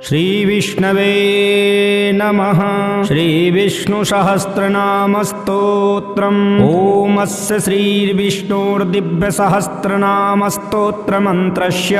श्रीविष्णवे नमः। श्रीविष्णुसहस्रनामस्तोत्रम्। ॐ अस्य श्रीविष्णोर्दिव्यसहस्रनामस्तोत्रमन्त्रस्य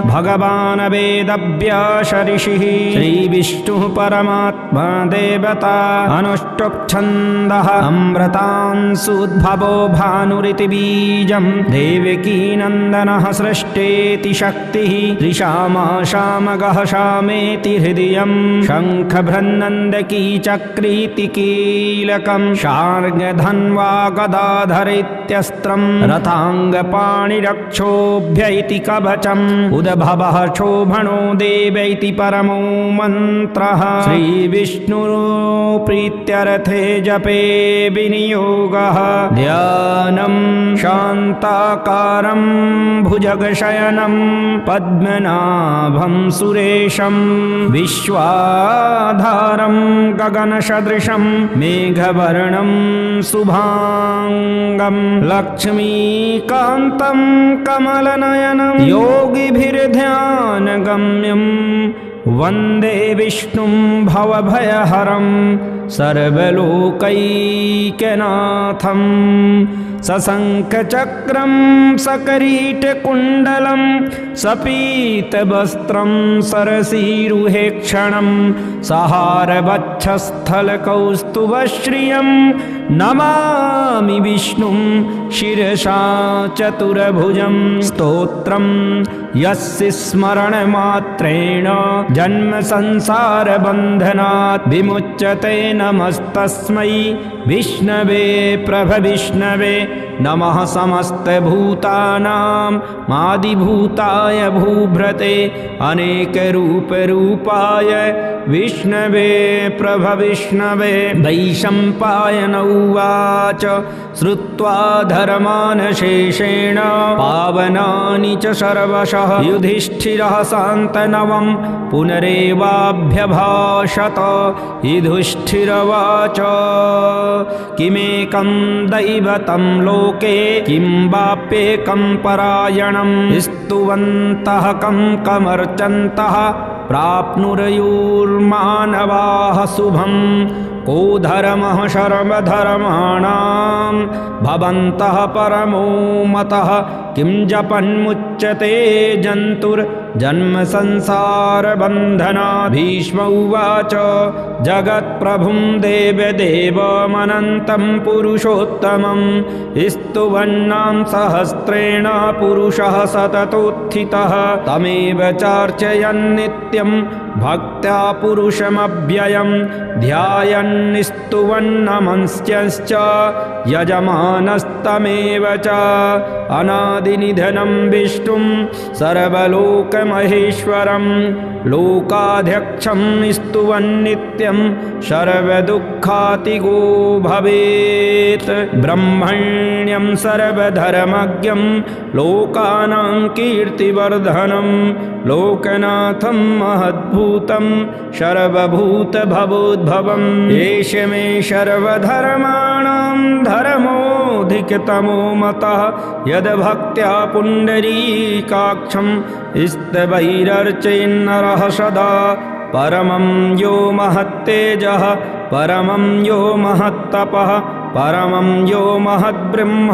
भगवान् वेदव्यास ऋषिः श्रीविष्णुः परमात्मा देवता। अनुष्टुप् छन्दः अमृतांसुद्भवो भानुरिति बीजम्। देवकीनन्दनः सृष्टेति शक्तिः। त्रिशामाशामगः शामेति हृदयम्। शङ्खभ्रन्नन्दकी चक्रीति कीलकम्। शार्ङ्गधन्वा गदाधरित्यस्त्रम्। रथाङ्गपाणिरक्षोभ्य इति कवचम्। उद्भवः शोभनो देव इति परमो मन्त्रः। श्रीविष्णुप्रीत्यर्थे जपे विनियोगः। ध्यानम् शान्ताकारम् भुजगशयनम् पद्मनाभम् सुरेशम्। विश्वाधारम् गगनसदृशम् मेघवर्णम् शुभाङ्गम्। लक्ष्मीकान्तम् कमलनयनम् योगिभिर्ध्यानगम्यम्। वन्दे विष्णुं भवभयहरं सर्वलोकैकनाथम्। सशङ्खचक्रं सकरीटकुण्डलं सपीतवस्त्रं सरसीरुहेक्षणं। सहारवक्षस्थलकौस्तुभश्रियं नमामि विष्णुं शिरसा चतुर्भुजं। स्तोत्रं यस्य स्मरणमात्रेण जन्मसंसारबन्धनात् विमुच्यते। नमस्तस्मै विष्णवे प्रभविष्णवे नमः। समस्तभूतानां आदिभूताय भूभ्रते अनेकरूपरूपाय विष्णवे प्रभविष्णवे। वैशम्पायन उवाच श्रुत्वा धर्मानशेषेण पावनानि च सर्वशः। युधिष्ठिरः शान्तनवं पुनरेवाभ्यभाषत। युधिष्ठिरवाच किमेकं दैवतं लोके किं वाप्येकं परायणं। स्तुवन्तः कं कमर्चन्तः प्राप्नुर्युर्मानवाः शुभम्। को धर्मः सर्वधर्माणां भवन्तः परमो मतः। किं जपन्मुच्यते जन्तुर्जन्मसंसारबन्धनात्। भीष्म उवाच जगत्प्रभुं देवदेवमनन्तं पुरुषोत्तमं। स्तुवन्नां सहस्रेण पुरुषः सततोत्थितः। तमेव चार्चयन्नित्यं भक्त्या पुरुषमव्ययं। ध्यायन्निस्तुवन्नमंस्यश्च यजमानस्तमेव च। अनादिनिधनं विष्णुं सर्वलोकमहेश्वरं। लोकाध्यक्षं स्तुवन्नित्यं सर्वदुःखातिगो भवेत्। ब्रह्मण्यं सर्वधर्मज्ञं लोकानां कीर्तिवर्धनं। लोकनाथं महद्भूतं सर्वभूतभवोद्भवम्। एष मे सर्वधर्माणां धर्मोऽधिकतमो मतः। यद्भक्त्या पुण्डरीकाक्षं स्तवैरर्चयन्नरः सदा। परमं यो महत्तेजः परमं यो महत्तपः परमं यो महद्ब्रह्म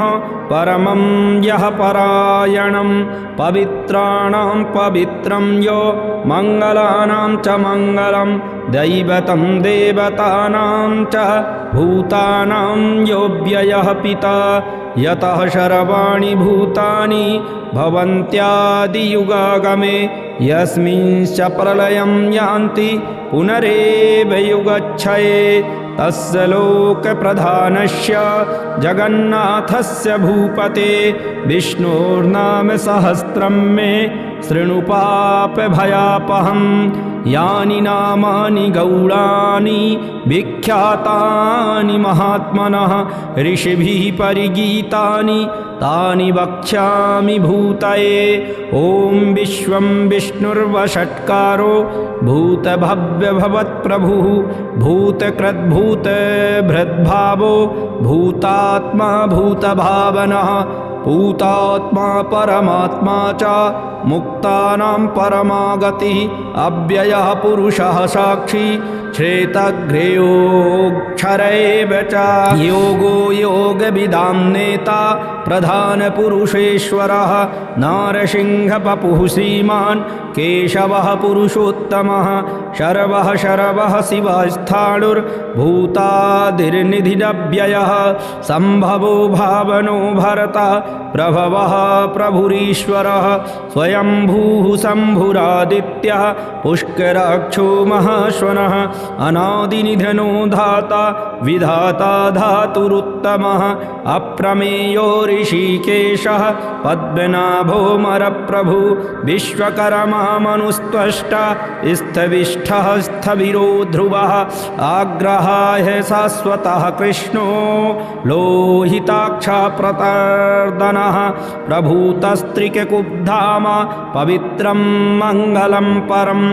परमं यः परायणं। पवित्राणां पवित्रं यो मङ्गलानां च मङ्गलं। दैवतं देवतानां च भूतानां यो व्ययः पिता। यतः सर्वाणि भूतानि भवन्त्यादियुगागमे। यस्मिंश्च प्रलयं यान्ति पुनरेव युगक्षये। तस्य लोकप्रधानस्य जगन्नाथस्य भूपते। विष्णोर्नाम सहस्रं मे शृणु पापभयापहम्। यानि नामानि गौणानि विख्यातानि महात्मनः। ऋषिभिः परिगीतानि तानि वक्ष्यामि भूतये। ॐ विश्वं विष्णुर्वषट्कारो भूतभव्यभवत्प्रभुः। भूतकृद्भूतभृद्भावो भूतात्मा भूतभावनः। पूतात्मा परमात्मा च मुक्तानां परमा गतिः अव्ययः पुरुषः साक्षी श्वेतग्रेयोऽक्षर एव च योगो योगविदां नेता प्रधानपुरुषेश्वरः नारसिंहवपुः श्रीमान् केशवः पुरुषोत्तमः शर्वः शर्वः शिवस्थाणुर्भूतादिर्निधिरव्ययः सम्भवो भावनो भरता प्रभवः प्रभुरीश्वरः स्वयंभूः शम्भुरादित्यः पुष्कराक्षो महाश्वनः अनादिनिधनो धाता विधाता धातुरुत्तमः अप्रमेयो ऋषिकेशः पद्मनाभो मरप्रभु विश्वकर्मा मनुस्त्वष्टा स्थविष्ठः स्थविरो ध्रुवः आग्रहाय शाश्वतः कृष्णो लोहिताक्षा प्रतर्दनः प्रभूतस्त्रिककुब्धाम पवित्रं मङ्गलं परम्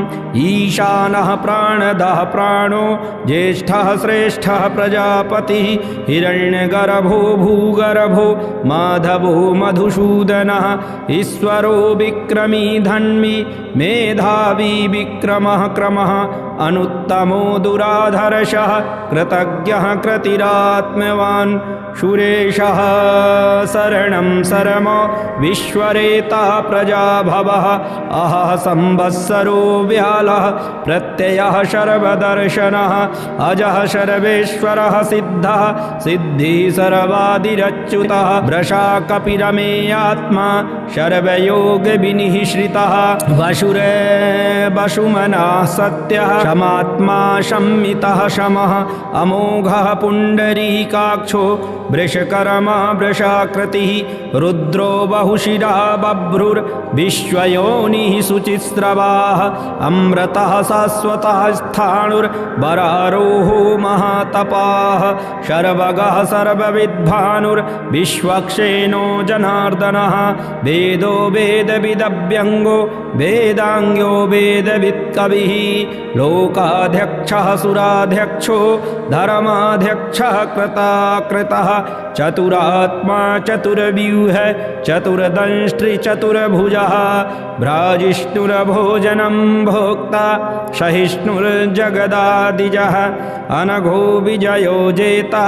ईशानः प्राणदः प्राणो ज्येष्ठः श्रेष्ठः प्रजापतिः हिरण्यगर्भो भूगर्भो माधवो मधुसूदनः ईश्वरो विक्रमी धन्वी मेधावी विक्रमः क्रमः अनुत्तमो दुराधर्षः कृतज्ञः कृतिरात्मवान् सुरेशः शरणं शरम विश्वरेता प्रजाभवः अहः संवत्सरो व्यालः प्रत्ययः सर्वदर्शनः अजः सर्वेश्वरः सिद्धः सिद्धिः सर्वादिरच्युतः वृषा कपिरमेयात्मा सर्वयोगविनिःश्रितः वसुरे वसुमनः सत्यः शमात्मा संमितः शमः अमोघः पुण्डरीकाक्षो वृषकर्मा वृषाकृतिः रुद्रो बहुशिरा बभ्रुर्विश्वयोनिः शुचिस्रवाः अमृतः शाश्वतः स्थाणुर्वरारोहो महातपाः सर्वगः सर्वविद्भानुर्विश्वक्षेणो जनार्दनः वेदो वेदविदव्यङ्गो वेदाङ्गो वेदवित्कविः लोकाध्यक्षः सुराध्यक्षो धर्माध्यक्षः कृताकृतः चतुरात्मा चतुर्व्यूह चतुर्दंष्ट्रिचतुर्भुजः भ्राजिष्णुर्भोजनं भोक्ता सहिष्णुर्जगदादिजः अनघो विजयो जेता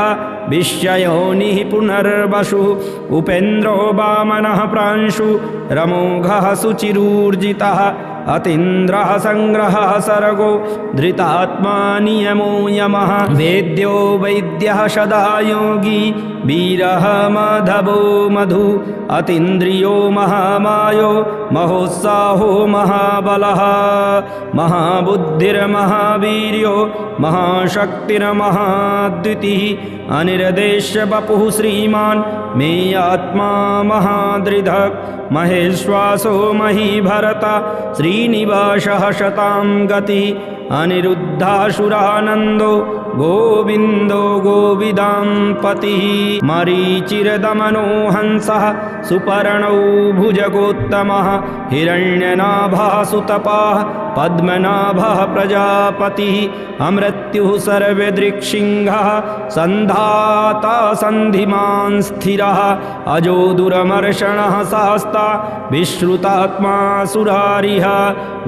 विश्वयोनिः पुनर्वसुः उपेन्द्रो वामनः प्रांशु रमोघः शुचिरूर्जितः अतीन्द्रः संग्रहः सर्गो धृतात्मा नियमो यमः वेद्यो वैद्यः सदा योगी वीरः माधवो मधु अतीन्द्रियो महामायो महोत्साहो महाबलः महाबुद्धिर्महावीर्यो महाशक्तिर्महाद्युतिः अनिर्देश्यवपुः श्रीमान् मे आत्मा महादृढक् महेश्वासो महीभरत श्रीनिवासः शतां गतिः अनिरुद्धासुरानन्दो गोविन्दो गोविदां पतिः मरीचिर्दमनो हंसः सुपर्णो भुजगोत्तमः हिरण्यनाभः सुतपाः पद्मनाभः प्रजापतिः अमृत्युः सर्वदृक्सिंहः सन्धाता सन्धिमान् स्थिरः अजो दुरमर्षणः सहस्ता विश्रुतात्मा सुरारिः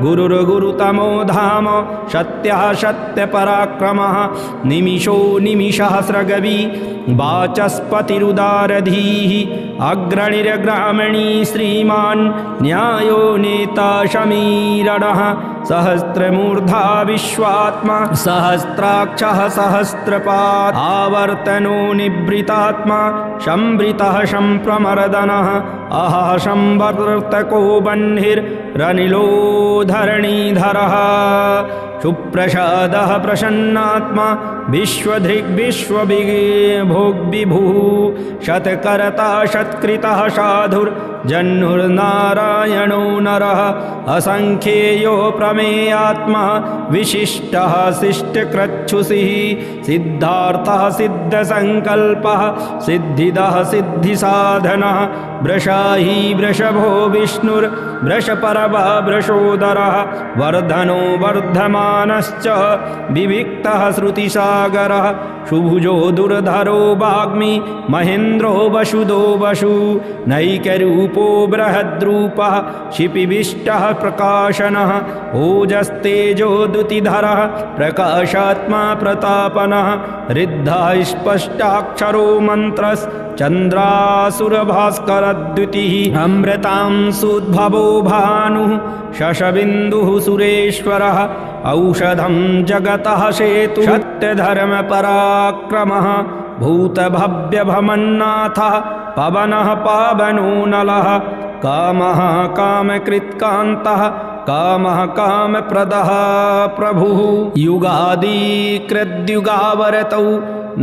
गुरुर्गुरुतमो धाम सत्यः सत्यपराक्रमः निमिषो निमिषहस्रगवी वाचस्पतिरुदारधीः अग्रणिर्ग्रामणी श्रीमान् न्यायो नेता शमीरणः सहस्रमूर्धा विश्वात्मा सहस्राक्षः सहस्रपात् आवर्तनो निवृतात्मा संवृतः संप्रमर्दनः अहः संवर्तको बह्निरनिलो धरणीधरः सुप्रसादः प्रसन्नात्मा विश्वधृग्विश्वभोग्विभुः शतकर्ता शत्कृतः साधुर्जह्नुर्नारायणो नरः असंख्येयो प्रमेयात्मा विशिष्टः शिष्टकृच्छुषिः सिद्धार्थः सिद्धसङ्कल्पः सिद्धिदः सिद्धिसाधनः वृषाही वृषभो विष्णुर्वृषपर्वा वृषोदरः वर्धनो वर्धमानश्च विविक्तः श्रुतिसागरः शुभुजो दुर्धरो वाग्मी महेन्द्रो वसुदो वसु नैकरूपो बृहद्रूपः शिपिविष्टः प्रकाशनः ओजस्तेजो द्युतिधरः प्रकाशात्मा प्रतापनः ऋद्धः स्पष्टाक्षरो मन्त्रश्चन्द्रासुरभास्करद्युतिः अमृतांशुद्भवो भानुः शशबिन्दुः सुरेश्वरः औषधं जगतः सेतुः सत्यधर्मपराक्रमः भूतभव्यभमन्नाथः पवनः पावनो नलः कामः कामकृत्कान्तः कामः कामप्रदः प्रभुः युगादिकृद्युगावरतौ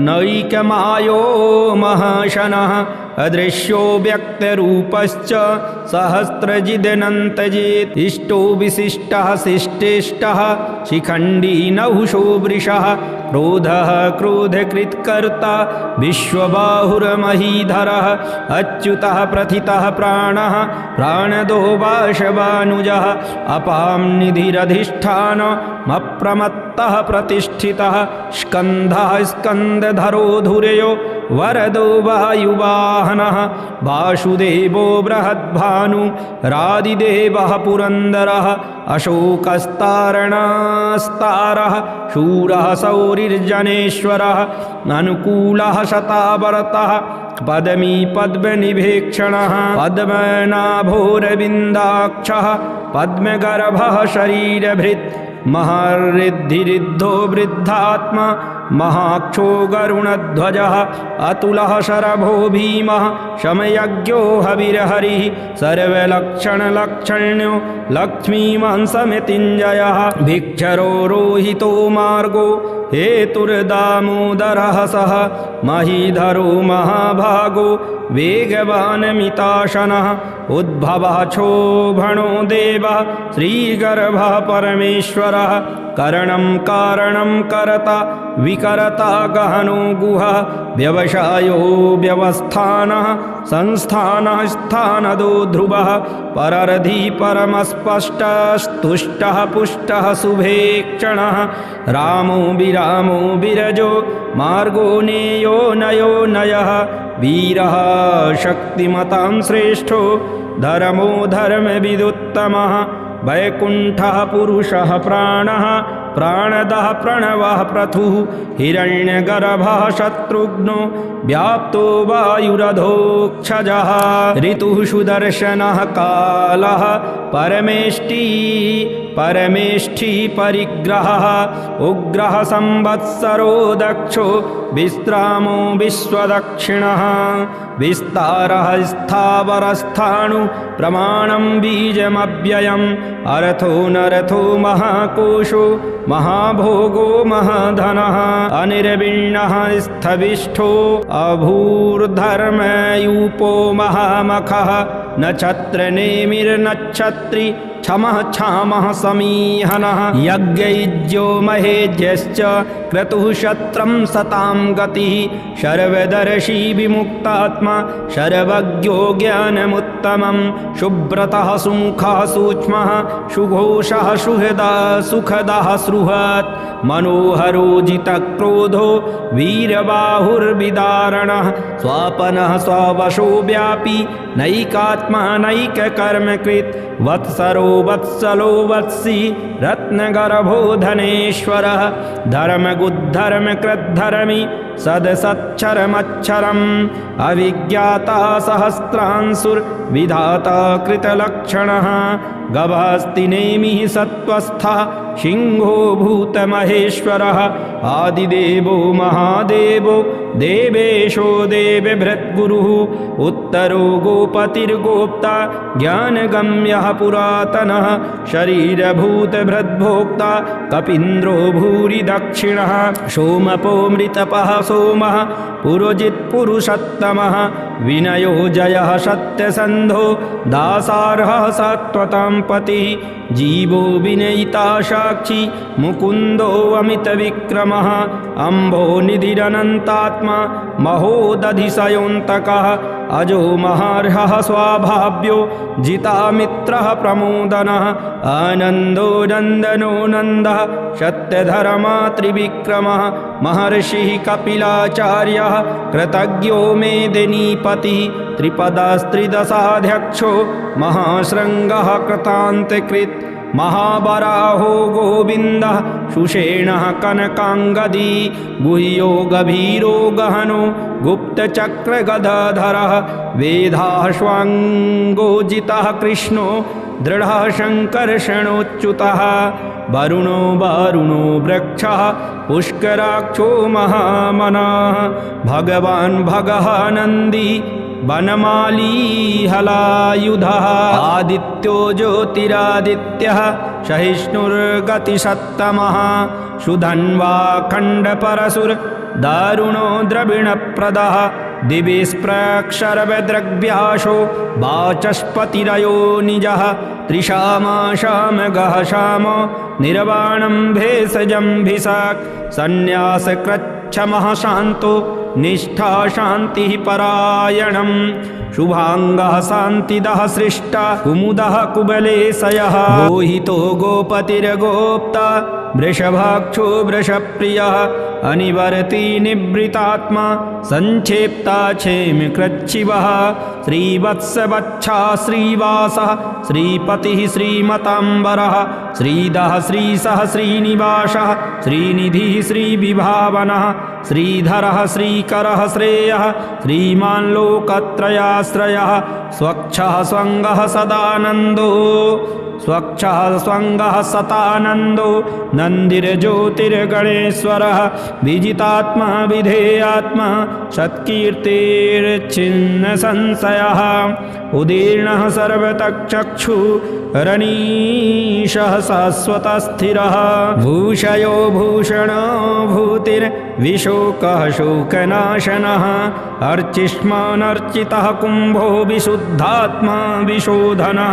नैकमायो महाशनः अदृश्यो व्यक्तरूपश्च सहस्रजिदनन्तजित् इष्टो विशिष्टः शिष्टेष्टः शिखण्डी नहुषो वृषः क्रोधः क्रोधकृत्कर्ता विश्वबाहुर्महीधरः अच्युतः प्रथितः प्राणः प्राणदो वाशवानुजः अपां निधिरधिष्ठानमप्रमत्तः प्रतिष्ठितः स्कन्धः स्कन्दधरो धुर्यो वरदो वायुवाहनः वासुदेवो बृहद्भानु रादिदेवः पुरन्दरः अशोकस्तारणास्तारः शूरः सौरिर्जनेश्वरः अनुकूलः शतावर्तः पद्मी पद्मनिभेक्षणः पद्मनाभोरविन्दाक्षः पद्मगर्भः शरीरभृत् महर्ऋद्धिरिद्धो वृद्धात्मा महाक्षो गरुणध्वजः अतुलः शरभो भीमः शमयज्ञो हविर्हरिः सर्वलक्षणलक्षण्यो लक्ष्मीमांसमितिञ्जयः भिक्षरो रोहितो मार्गो हेतुर्दामोदरः सः महीधरो महाभागो वेगवानमिताशनः उद्भवः क्षोभणो देवः श्रीगर्भः परमेश्वरः करणं कारणं करता विकरता गहनो गुहा व्यवसायो व्यवस्थानः संस्थानः स्थानदो ध्रुवः पररधि परमस्पष्टस्तुष्टः पुष्टः शुभेक्षणः रामो विरामो विरजो मार्गो नेयो नयो नयः वीरः शक्तिमतां श्रेष्ठो धर्मो धर्मविदुत्तमः वैकुण्ठः पुरुषः प्राणः प्राणदः प्रणवः प्रथुः हिरण्यगर्भः शत्रुघ्नो व्याप्तो वायुरधोक्षजः ऋतुः सुदर्शनः कालः परमेष्ठी परिग्रहः उग्रः संवत्सरो दक्षो विश्रामो विश्वदक्षिणः विस्तारः स्थावरस्थाणु प्रमाणं बीजमव्ययम् अर्थो नरथो महाकोशो महाभोगो महाधनः अनिर्विण्णः स्थविष्ठो अभूर्धर्मयूपो महामखः नक्षत्रनेमिर्नक्षत्री क्षमः क्षामः समीहनः यज्ञयुज्यो महेज्यश्च क्रतुः शत्रं सतां गतिः शर्वदर्शी विमुक्तात्मा शर्वज्ञो ज्ञानमुत्तमं शुभ्रतः सुमुखः सूक्ष्मः सुघोषः सुहृदा सुखदः सुहृत् मनोहरो जितक्रोधो वीरबाहुर्विदारणः स्वापनः स्ववशो व्यापी नैकात्मा नैककर्मकृत् वत्सरो वत्सलो वत्सी रत्नगर्भो धनेश्वरः धर्मगुद्धर्मकृद्धर्मी सदसच्छरमच्छरम् अविज्ञाता सहस्रांशुर्विधाता कृतलक्षणः गवास्ति नेमिः सत्त्वस्थः सिंहो भूतमहेश्वरः आदिदेवो महादेवो देवेशो देवभृद्गुरुः उत्तरो गोपतिर्गोप्ता ज्ञानगम्यः पुरातनः शरीरभूतभृद्भोक्ता कपीन्द्रो भूरि दक्षिणः सोमपो मृतपः सोमः पुरोजित्पुरुषोत्तमः विनयो जयः सत्यसन्धो दासार्हः सत्त्वतां पतिः जीवो विनयिता साक्षी मुकुन्दो अमितविक्रमः अम्भो निधिरनन्तात्मा महोदधिशयोऽन्तकः अजो महार्हः स्वाभाव्यो जितामित्रः प्रमोदनः आनन्दो नन्दनो नन्दः सत्यधर्मा त्रिविक्रमः महर्षिः कपिलाचार्यः कृतज्ञो मेदिनीपतिः त्रिपदस्त्रिदशाध्यक्षो महाशृङ्गः कृतान्तकृत् महावराहो गोविन्दः सुषेणः कनकाङ्गदी गुह्यो गभीरो गहनो गुप्तचक्रगदाधरः वेदाश्वाङ्गोजितः कृष्णो दृढः शङ्कर्षणोच्युतः वरुणो वारुणो वृक्षः पुष्कराक्षो महामनाः भगवान् भगः नन्दी वनमाली हलायुधः आदित्यो ज्योतिरादित्यः सहिष्णुर्गतिसत्तमः सुधन्वा खण्डपरशुर दारुणो द्रविणप्रदः दिविस्प्रक्षरवद्रग्व्यासो वाचस्पतिरयो निजः त्रिशामाशामगः शाम निर्वाणं भेषजम्भिषक् सन्न्यासकृच्छमः शान्तो निष्ठा शान्तिः परायणम् शुभाङ्गः शान्तिदः सृष्टा कुमुदः कुबलेशयः मोहितो गोपतिर्गोप्ता वृषभाक्षो वृषप्रियः अनिवर्ती निवृतात्मा संक्षेप्ता क्षेमकृच्छिवः श्रीवत्सवच्छा श्रीवासः श्रीपतिः श्रीमताम्बरः श्रीधः श्रीशः श्रीनिवासः श्रीनिधिः श्रीविभावनः श्रीधरः श्रीकरः श्रेयः श्रीमान् लोकत्रयाश्रयः स्वच्छः स्वङ्गः सदानन्दो स्वच्छः स्वङ्गः सतानन्दो नन्दिर्ज्योतिर्गणेश्वरः विजितात्मा विधेयात्मा सत्कीर्तिर्छिन्नसंशयः उदीर्णः सर्वतश्चक्षुरनीशः शाश्वतस्थिरः भूषयो भूषणो भूतिर्विशोकः शोकनाशनः अर्चिष्मानर्चितः कुम्भो विशुद्धात्मा विशोधनः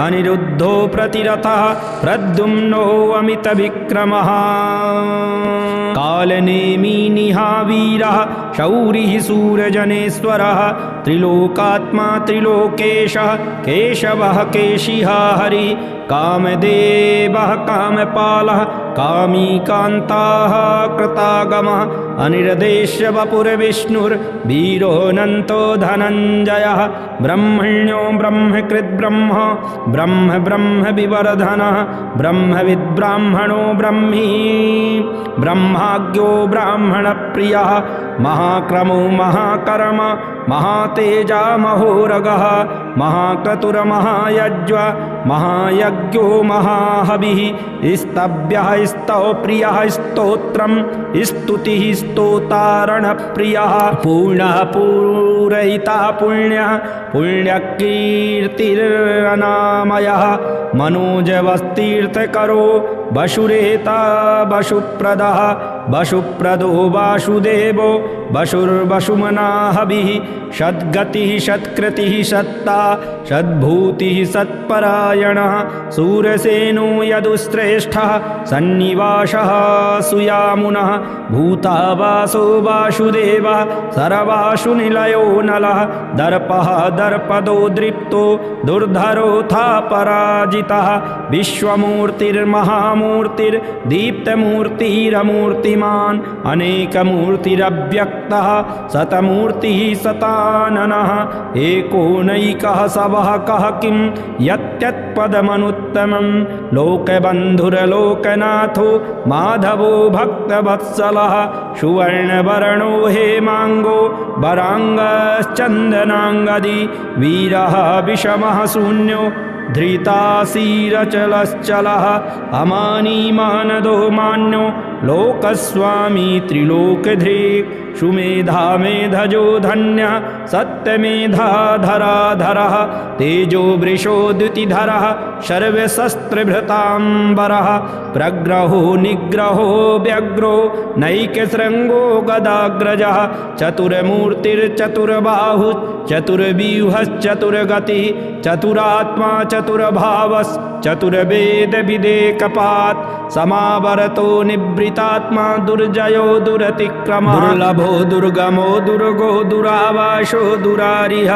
अनिरुद्धो प्रतिरथः प्रद्युम्नो अमितविक्रमः कालनेमी निहावीरः शौरिः सूरजनेश्वरः त्रिलोकात्मा त्रिलोकेशः केशवः केशिः हरिः कामदेवः कामपालः कामी कान्ताः कृतागमः अनिर्देश्य वपुर्विष्णुर्वीरोऽनन्तो धनञ्जयः ब्रह्मण्यो ब्रह्मकृद्ब्रह्म ब्रह्म ब्रह्म विवर्धनः ब्रह्मविद्ब्राह्मणो ब्रह्मी ब्रह्माज्ञो ब्राह्मणप्रियः महाक्रमो महाकर्म महातेजा महोरगः महाक्रतुर्महायज्व महायज्ञो महाहविः स्तव्यः स्तवप्रियः स्तोत्रं स्तुतिः स्तोतारणप्रियः पूर्णः पूरयिता पुण्यः पुण्यकीर्तिरनामयः मनोजवस्तीर्थकरो वसुरेता वसुप्रदः वसुप्रदो वासुदेवो वसुर्वसुमनाहविः सद्गतिः सत्कृतिः सत्ता सद्भूतिः सत्परायणः सूरसेनो यदुश्रेष्ठः सन्निवासः सुयामुनः भूतावासो वासुदेवः सर्वासु निलयो नलः दर्पः दर्पदो दृप्तो दुर्धरोऽथा पराजितः विश्वमूर्तिर्महामूर्तिर्दीप्तमूर्तिरमूर्तिमान् अनेकमूर्तिरव्यक्तः शतमूर्तिः शताननः एकोनैकः सवहकः किं यत्यत्पदमनुत्तमं लोकबन्धुर्लोकनाथो माधवो भक्तवत्सलः सुवर्णवर्णो हेमाङ्गो वराङ्गश्चन्दनाङ्गदी वीरः विषमः शून्यो धृताशीरचलश्चलः अमानी मानदो मान्यो लोकस्वामी त्रिलोकधृक् सुमेधा मेधजो धन्यः सत्यमेधाधराधरः तेजो वृषो द्युतिधरः सर्वशस्त्रभृताम्बरः प्रग्रहो निग्रहो व्यग्रो नैकशृङ्गो गदाग्रजः चतुर्मूर्तिर्चतुर्बाहुः चतुर्व्यूहश्चतुर्गतिः चतुरात्मा चतुर्भावश्चतुर्वेदविदेकपात् समावरतो निवृतात्मा दुर्जयो दुरतिक्रमः दुर्लभो दुर्गमो दुर्गो दुरावासो दुरारिः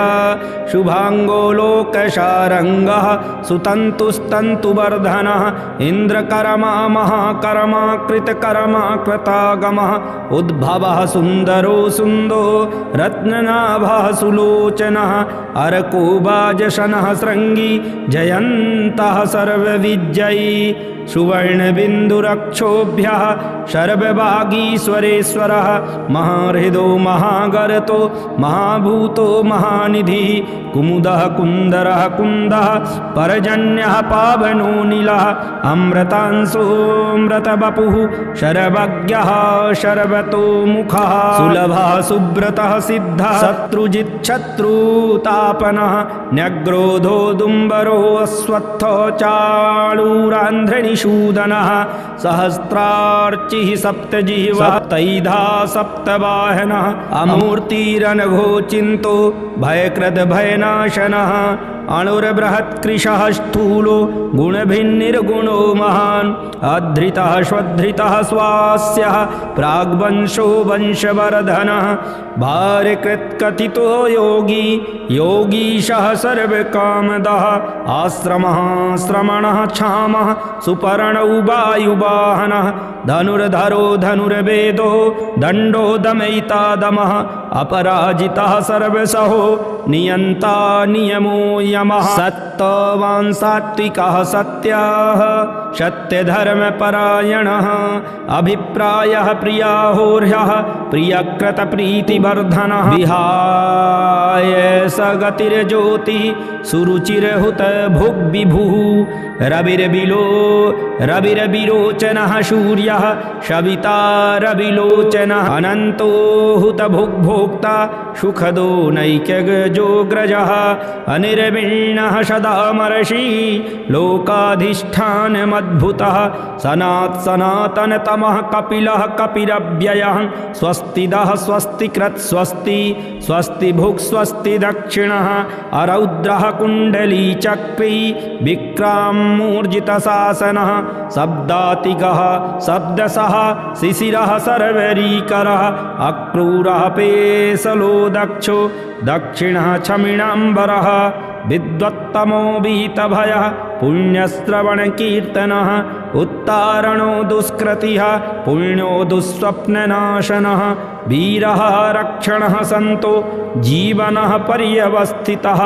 शुभांगो लोकशारंगः सुतन्तुस्तन्तुवर्धनः इंद्रकर्मा महाकर्मा कृतकर्मा कृतागमः उद्भवः सुंदरो सुंदो रत्ननाभः सुलोचनः अर्को वाजशनः श्रृंगी जयन्तः सर्वविजयी सुवर्णबिन्दुरक्षोभ्यः सर्वभागीश्वरेश्वरः महाहृदो महागर्तो महाभूतो महानिधिः कुमुदः कुन्दरः कुन्दः पर्जन्यः पावनो नीलः अमृतांशोऽमृतवपुः शर्वज्ञः शर्वतोमुखः सुलभः सुव्रतः सिद्धः शत्रुजिच्छत्रुतापनः न्यग्रोधो दुम्बरो अश्वत्थो चाळूरान्ध्रनिषूदनः सहस्रार्चिः सप्तजिह्वा सप्तैधा सप्तवाहनः अमूर्तिरनघो चिन्तो भयकृद् भयनाशनः अणुर्बृहत्कृशः स्थूलो गुणभिन्निर्गुणो महान् अधृतः स्वधृतः स्वास्यः प्राग्वंशो वंशवर्धनः भार्यकृत्कथितो योगी योगीशः सर्वकामदः आश्रमः श्रमणः क्षामः सुपर्णौ वायुवाहनः धनुर्धरो धनुर्वेदो दण्डो दमयिता दमः अपराजितः सर्वसहो नियन्ता नियमो यमः सत्त्ववान् सात्विकः सत्यः सत्यधर्मपरायणः अभिप्रायः प्रियाहोर्ह्यः प्रियकृतप्रीतिवर्धनः विहाय स गतिर्ज्योतिः सुरुचिर्हुत भुग्विभुः रविर्विलोचनः सूर्यः शविता रविलोचनः अनन्तो हुत भुग्भोक्ता सुखदो नैक्यगजोऽग्रजः अनिर्विण्णः सदामर्षि लोकाधिष्ठानमद्भुतः सनातनतमः कपिलः कपिरव्ययः स्वस्तिदः स्वस्तिकृत् स्वस्ति स्वस्ति भुक् स्वस्ति दक्षिणः अरौद्रः कुण्डली चक्री विक्रामूर्जितशासनः शब्दातिगः शब्दसः शिशिरः सर्वरीकरः अक्रूरः पेशलो दक्षो दक्षिणः क्षमिणाम्बरः विद्वत्तमो वीतभयः पुण्यश्रवणकीर्तनः उत्तारणो दुष्कृतिः पुण्यो दुःस्वप्ननाशनः वीरः रक्षणः सन्तो जीवनः पर्यवस्थितः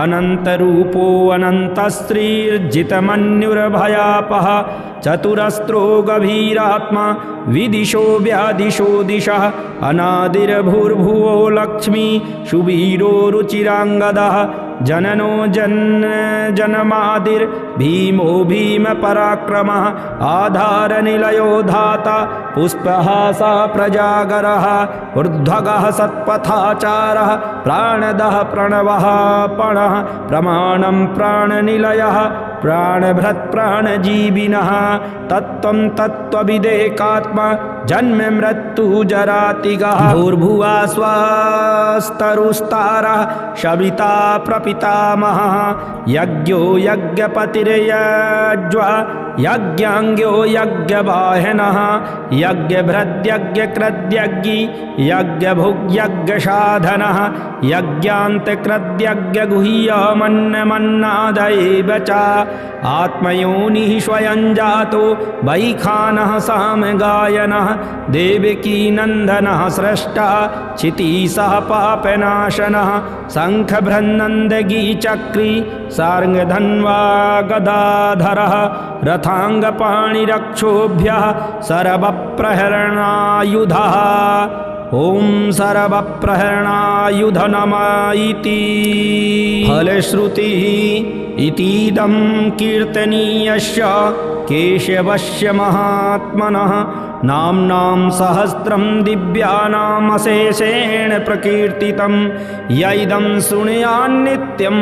अनन्तरूपो अनन्तश्रीर्जितमन्युर्भयापः चतुरस्रो गभीरात्मा विदिशो व्यादिशो दिशः अनादिर्भूर्भुवो लक्ष्मी सुवीरो रुचिराङ्गदः जननो जन्मादिर्भीमो भीमपराक्रमः आधारनिलयो धाता पुष्पहासा प्रजागरः ऊर्ध्वगः सत्पथाचारः प्राणदः प्रणवः पणः प्रमाणं प्राणनिलयः प्राणभृत् प्राणजीविनः तत्त्वं तत्त्वविदेकात्मा जन्म मृत्यु जरातिगः भूर्भुवः स्वस्तरुस्तारः शविता प्रपितामहः यज्ञो यज्ञपतिर्यज्वा यज्ञाङ्ग्यो यज्ञवाहनः यज्ञभृद्यज्ञकृद्यज्ञी यज्ञभुग्यज्ञसाधनः यज्ञान्तकृद्यज्ञगुह्यमन्नमन्नादएव च आत्मयोनिः स्वयं जातो वैखानः सामगायनः देवकीनन्दनः स्रष्टा क्षितीशः पापनाशनः शङ्खभृन्नन्दगीचक्री सार्ङ्गधन्वा गदाधरः रथाङ्गपाणिरक्षोभ्यः सर्वप्रहरणायुधः ॐ सर्वप्रहरणायुध नमः इति फलश्रुतिः इतीदं कीर्तनीयस्य केशवस्य महात्मनः नाम्नां सहस्रं दिव्यानामशेषेण प्रकीर्तितं यैदं शृणुयान्नित्यं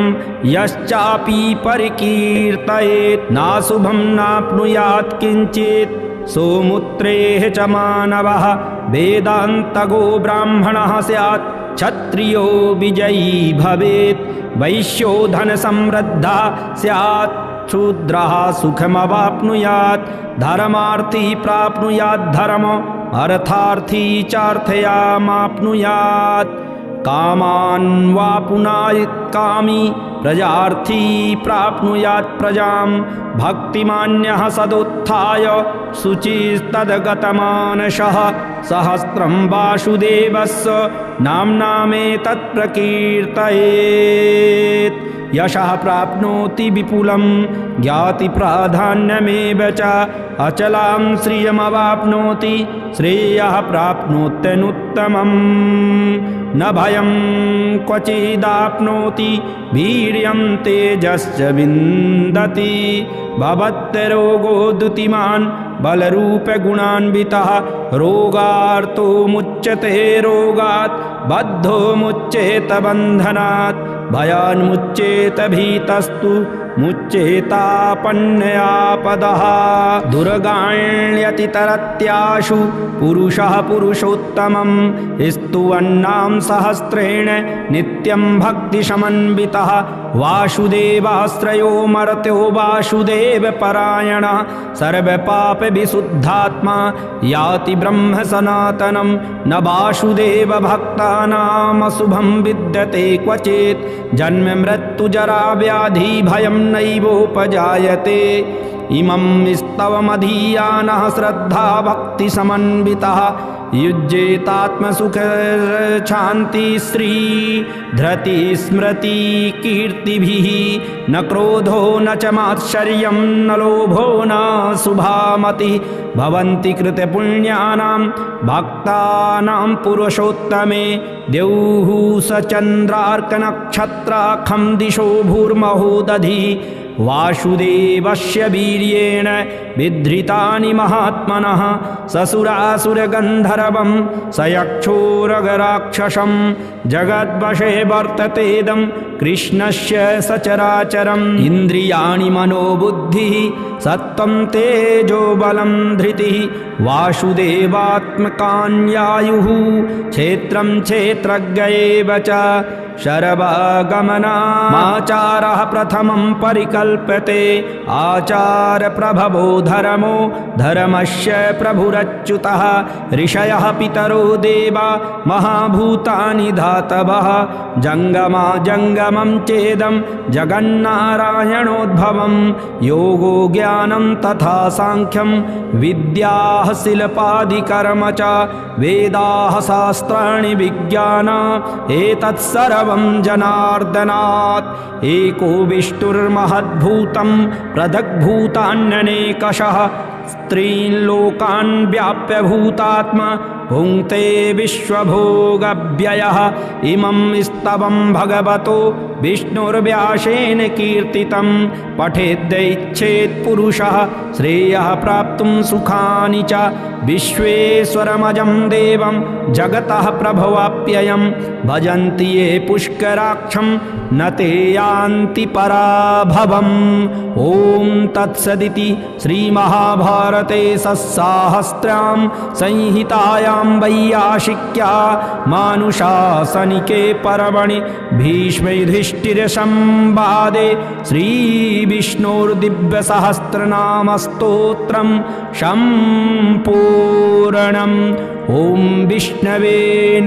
यश्चापि परिकीर्तयेत् नाशुभं नाप्नुयात् किञ्चित् सोमुत्रेः च मानवः वेदान्तगो ब्राह्मणः स्यात् क्षत्रियो विजयी भवेत् वैश्यो धनसमृद्धः स्यात् शूद्रः सुखमवाप्नुयात् धर्मार्थी प्राप्नुयात् धर्म अर्थार्थी चार्थयामाप्नुयात् कामान् वाप्नुयात् कामी प्रजार्थी प्राप्नुयात् प्रजां भक्तिमान्यः सदुत्थाय शुचिस्तद्गतमानसः सहस्रं वासुदेवस्य नाम्नामेतत् प्रकीर्तयेत् यशः प्राप्नोति विपुलं ज्ञातिप्राधान्यमेव च अचलां श्रियमवाप्नोति श्रेयः प्राप्नोत्यनुत्तमम् न भयं क्वचिदाप्नोति वीर्यं तेजश्च विन्दति भवत्यरोगो द्युतिमान् बलरूपगुणान्वितः रोगार्तो मुच्यते रोगात् बद्धो मुच्येत बन्धनात् भयान्मुच्येत भीतस्तु मुच्येतापन्नयापदः दुर्गाण्यतितरत्याशु पुरुषः पुरुषोत्तमं स्तुवन्नाम सहस्रेण नित्यं भक्तिसमन्वितः वासुदेवाश्रयो मर्त्यो वासुदेवपरायणः सर्वपापविशुद्धात्मा याति ब्रह्म सनातनं न वासुदेवभक्तानामशुभं विद्यते क्वचित् जन्म मृत्युजरा व्याधि भयं नैवोपजायते इमं स्तवमधीयानः श्रद्धा भक्तिसमन्वितः युज्येतात्मसुख शान्ति श्री धृति स्मृति कीर्तिभिः न क्रोधो न च मात्सर्यं न लोभो न शुभामतिः भवन्ति कृतपुण्यानां भक्तानां पुरुषोत्तमे द्यौः स चन्द्रार्कनक्षत्राखं दिशो भूर्महोदधिः वासुदेवस्य वीर्येण विधृतानि महात्मनः ससुरासुरगन्धर्वं सयक्षोरगराक्षसं जगद्वशे वर्ततेदं कृष्णस्य सचराचरम् इन्द्रियाणि मनोबुद्धिः सत्त्वं तेजो बलं धृतिः वासुदेवात्मकान्यायुः क्षेत्रं क्षेत्रज्ञ एव च शरवागमनामाचारः प्रथमं परिकल्प्यते आचारप्रभवो धर्मो धर्मस्य प्रभुरच्युतः ऋषयः पितरो देवा महाभूतानि धातवः जङ्गमा जङ्गमं चेदं जगन्नारायणोद्भवं योगो ज्ञानं तथा साङ्ख्यं विद्याः शिल्पादिकर्म च वेदाः शास्त्राणि विज्ञान एतत् सर्वं जनार्दनात् एको विष्णुर्महद्भूतं पृथग्भूतान्यनेकशः स्त्रीन् लोकान् व्याप्य भूतात्मा भुङ्क्ते विश्वभोगव्ययः इमं स्तवं भगवतो विष्णुर्व्यासेन कीर्तितं पठेद्यैच्छेत् पुरुषः श्रेयः प्राप्तुं सुखानि च विश्वेश्वरमजं देवं जगतः प्रभवाप्ययं भजन्ति ये पुष्कराक्षं न ते यान्ति पराभवम् ॐ तत्सदिति श्रीमहाभारते सत्साहस्रां संहितायां वैयासिक्या मानुशासनिके पर्वणि भीष्मयुधिष्ठिरसंवादे श्रीविष्णोर्दिव्यसहस्रनामस्तोत्रं सम्पूर्णम् ॐ विष्णवे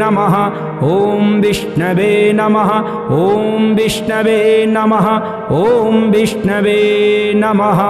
नमः ॐ विष्णवे नमः ॐ विष्णवे नमः ॐ विष्णवे नमः।